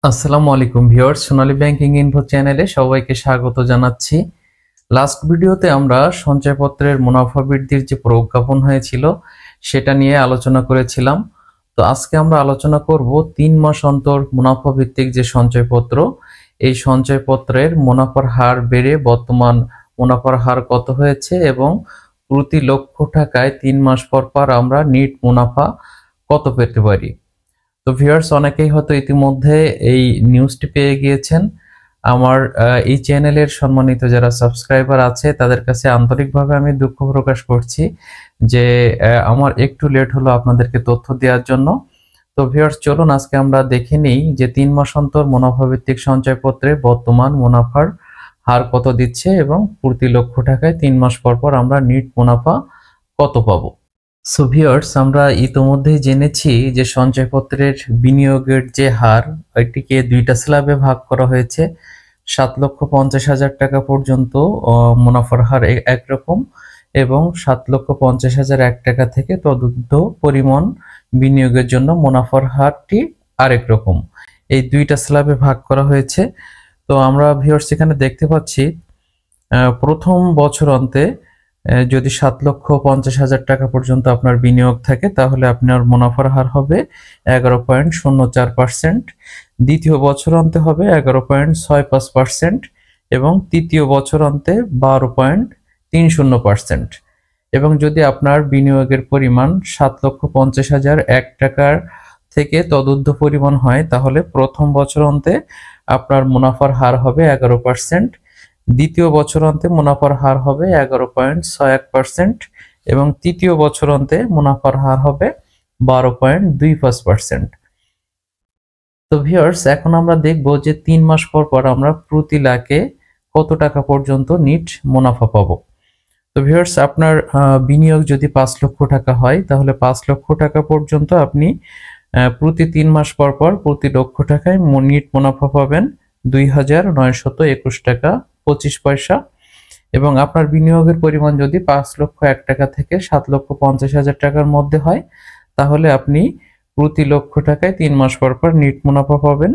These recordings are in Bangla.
আসসালামু আলাইকুম ভিউয়ার্স, সোনালী ব্যাংকিং ইনফো চ্যানেলে সবাইকে স্বাগত জানাচ্ছি। লাস্ট ভিডিওতে আমরা সঞ্চয়পত্রের মুনাফা বৃদ্ধির যে প্রজ্ঞাপন হয়েছিল সেটা নিয়ে আলোচনা করেছিলাম। তো আজকে আমরা আলোচনা করব 3 মাস অন্তর মুনাফা ভিত্তিক যে সঞ্চয়পত্র, এই সঞ্চয়পত্রের মুনাফার হার বেড়ে বর্তমান মুনাফার হার কত হয়েছে এবং প্রতি লক্ষ টাকায় 3 মাস পর পর আমরা নিট মুনাফা কত পেতে পারি। তো ভিউয়ার্স, অনেকেই হয়তো ইতিমধ্যে এই নিউজটি পেয়ে গিয়েছেন। আমার এই চ্যানেলের সম্মানিত যারা সাবস্ক্রাইবার আছে তাদের কাছে আন্তরিকভাবে আমি দুঃখ প্রকাশ করছি যে আমার একটু লেট হলো আপনাদেরকে তথ্য দেওয়ার জন্য। তো ভিউয়ার্স, চলুন আজকে আমরা দেখে নিই যে 3 মাস অন্তর মুনাফা ভিত্তিক সঞ্চয়পত্রে বর্তমান মুনাফার হার কত দিচ্ছে এবং প্রতি লক্ষ টাকায় 3 মাস পর পর আমরা নিট মুনাফা কত পাবো। সো ভিউয়ার্স, আমরা ইতোমধ্যেই জেনেছি যে সঞ্চয়পত্রের বিনিয়োগের যে হার, এটিকে দুইটা স্ল্যাবে ভাগ করা হয়েছে। 7,50,000 টাকা পর্যন্ত মুনাফার হার একরকম এবং 7,50,001 টাকা থেকে তদুর্ধ্ব পরিমাণ বিনিয়োগের জন্য মুনাফার হারটি আরেক রকম। এই দুইটা স্ল্যাবে ভাগ করা হয়েছে। তো আমরা ভিউয়ার্স এখানে দেখতে পাচ্ছি প্রথম বছর অন্তে যদি 7,50,000 টাকা পর্যন্ত আপনার বিনিয়োগ থাকে তাহলে আপনার মুনাফার হার হবে 11.04%, দ্বিতীয় বছর অন্তে হবে 11.65% এবং তৃতীয় বছর অন্তে 12.30%। এবং যদি আপনার বিনিয়োগের পরিমাণ 7,50,001 টাকার থেকে তদুর্ধ্ব পরিমাণ হয় তাহলে প্রথম বছর অন্তে আপনার মুনাফার হার হবে 11%, দ্বিতীয় বছর অন্তে মুনাফার হার হবে 11.61% এবং তৃতীয় বছর অন্তে মুনাফার হার হবে 12.25%। তো ভিউয়ার্স, এখন আমরা দেখব যে 3 মাস পর পর আমরা প্রতি লাখে কত টাকা পর্যন্ত নিট মুনাফা পাবো। তো ভিউয়ার্স, আপনার বিনিয়োগ যদি 5 লক্ষ টাকা হয় তাহলে 5 লক্ষ টাকা পর্যন্ত আপনি প্রতি 3 মাস পর পর প্রতি লক্ষ টাকায় নিট মুনাফা পাবেন 2,921 টাকা 25 পয়সা। এবং আপনার বিনিয়োগের পরিমাণ যদি 5,01,000 টাকা থেকে 7,50,000 টাকার মধ্যে হয় তাহলে আপনি প্রতি লক্ষ টাকায় 3 মাস পর পর নিট মুনাফা পাবেন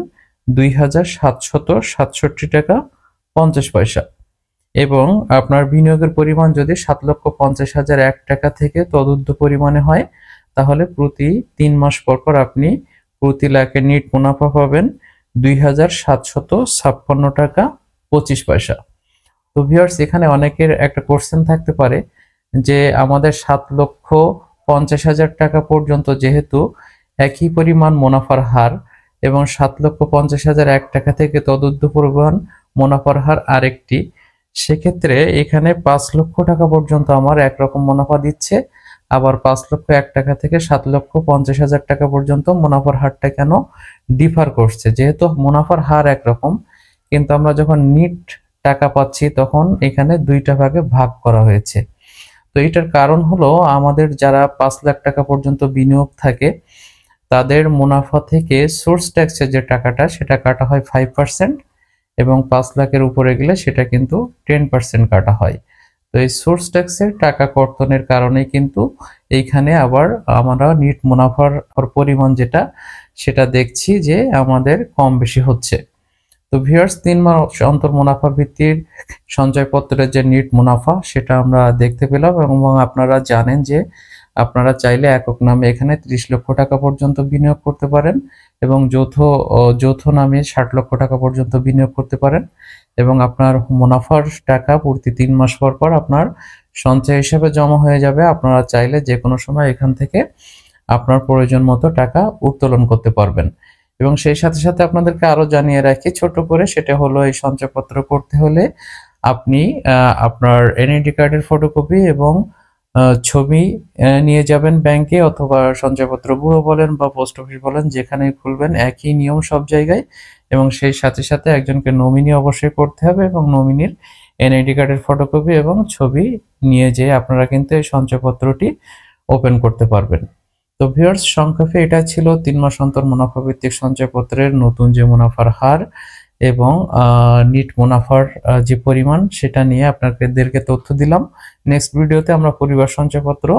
2,767 টাকা 50 পয়সা। এবং আপনার বিনিয়োগের পরিমাণ যদি 7,50,001 টাকা থেকে তদুর্ধ্ব পরিমাণে হয় তাহলে প্রতি 3 মাস পর পর আপনি প্রতি লাখে নিট মুনাফা পাবেন 2,756 টাকা 25 পয়সা। তো ভিউয়ার্স, এখানে অনেকের একটা কোশ্চেন থাকতে পারে যে আমাদের 7,50,000 টাকা পর্যন্ত যেহেতু একই পরিমাণ মুনাফার হার এবং 7,50,001 টাকা থেকে তদুর্ধ্ব পরিমাণ মুনাফার হার আরেকটি, সেক্ষেত্রে এখানে 5 লক্ষ টাকা পর্যন্ত আমার একরকম মুনাফা দিচ্ছে, আবার 5,01,000 টাকা থেকে 7,50,000 টাকা পর্যন্ত মুনাফার হারটা কেন ডিফার করছে? যেহেতু মুনাফার হার একরকম কিন্তু আমরা যখন নিট টাকা পাচ্ছি তখন এখানে দুইটা ভাগে ভাগ করা হয়েছে। তো এটার কারণ হলো আমাদের যারা 5 লাখ টাকা পর্যন্ত বিনিয়োগ থাকে তাদের মুনাফা থেকে সোর্স ট্যাক্সের যে টাকাটা সেটা কাটা হয় 5% এবং 5 লাখের উপরে গেলে সেটা কিন্তু 10% কাটা হয়। তো এই সোর্স ট্যাক্সের টাকা কর্তনের কারণে কিন্তু এইখানে আবার আমরা নিট মুনাফার পরিমাণ যেটা সেটা দেখছি যে আমাদের কম বেশি হচ্ছে। তো ভিউয়ার্স, 3 মাস অন্তর মুনাফা ভিত্তির সঞ্চয়পত্রের যে নিট মুনাফা সেটা আমরা দেখতে পেলাম এবং আপনারা জানেন যে আপনারা চাইলে একক নামে এখানে 30 লক্ষ টাকা পর্যন্ত বিনিয়োগ করতে পারেন এবং যৌথ নামে 60 লক্ষ টাকা পর্যন্ত বিনিয়োগ করতে পারেন এবং আপনার মুনাফার টাকা প্রতি 3 মাস পর পর আপনার সঞ্চয় হিসাবে জমা হয়ে যাবে। আপনারা চাইলে যে কোনো সময় এখান থেকে আপনার প্রয়োজন মতো টাকা উত্তোলন করতে পারবেন। এবং সেই সাথে সাথে আপনাদেরকে আরো জানিয়ে রাখি ছোট করে, সেটা হলো এই সঞ্চয়পত্র করতে হলে আপনি আপনার এনআইডি কার্ডের ফটোকপি এবং ছবি নিয়ে যাবেন ব্যাংকে অথবা সঞ্চয়পত্র ব্যুরো বলেন বা পোস্ট অফিস বলেন, যেখানেই খুলবেন একই নিয়ম সব জায়গায়। এবং সেই সাথে সাথে একজনকে নমিনি অবশ্যই করতে হবে এবং নমিনির এনআইডি কার্ডের ফটোকপি এবং ছবি নিয়ে যেয়ে আপনারা কিন্তু এই সঞ্চয়পত্রটি ওপেন করতে পারবেন। তো ভিউয়ার্স, সংক্ষেপে এটা ছিল 3 মাস অন্তর মুনাফা ভিত্তিক সঞ্চয়পত্রের নতুন যে মুনাফার হার এবং নিট মুনাফার যে পরিমাণ সেটা নিয়ে আপনাদেরকে তথ্য দিলাম। নেক্সট ভিডিওতে আমরা পরিবার সঞ্চয়পত্র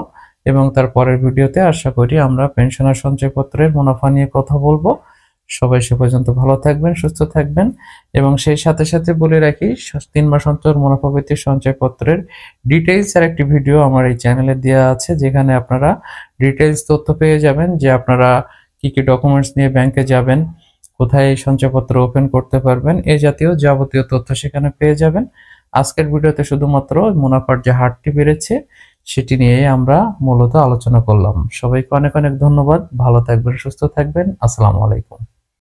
এবং তার পরের ভিডিওতে আশা করি আমরা পেনশনার সঞ্চয়পত্রের মুনাফা নিয়ে কথা বলবো। সবাই সে পর্যন্ত ভালো থাকবেন, সুস্থ থাকবেন। এবং সেই সাথে সাথে বলে রাখি, 3 মাস অন্তর মুনাফা ভিত্তিক সঞ্চয়পত্রের ডিটেইলস এর একটি ভিডিও আমার এই চ্যানেলে দেওয়া আছে, যেখানে আপনারা ডিটেইলস তথ্য পেয়ে যাবেন যে আপনারা কি কি ডকুমেন্টস নিয়ে ব্যাংকে যাবেন, কোথায় এই সঞ্চয়পত্র ওপেন করতে পারবেন, এই জাতীয় যাবতীয় তথ্য সেখানে পেয়ে যাবেন। আজকের ভিডিওতে শুধুমাত্র মুনাফার যে হারটি বেড়েছে সেটি নিয়ে আমরা মূলত আলোচনা করলাম। সবাইকে অনেক অনেক ধন্যবাদ। ভালো থাকবেন, সুস্থ থাকবেন। আসসালামু আলাইকুম।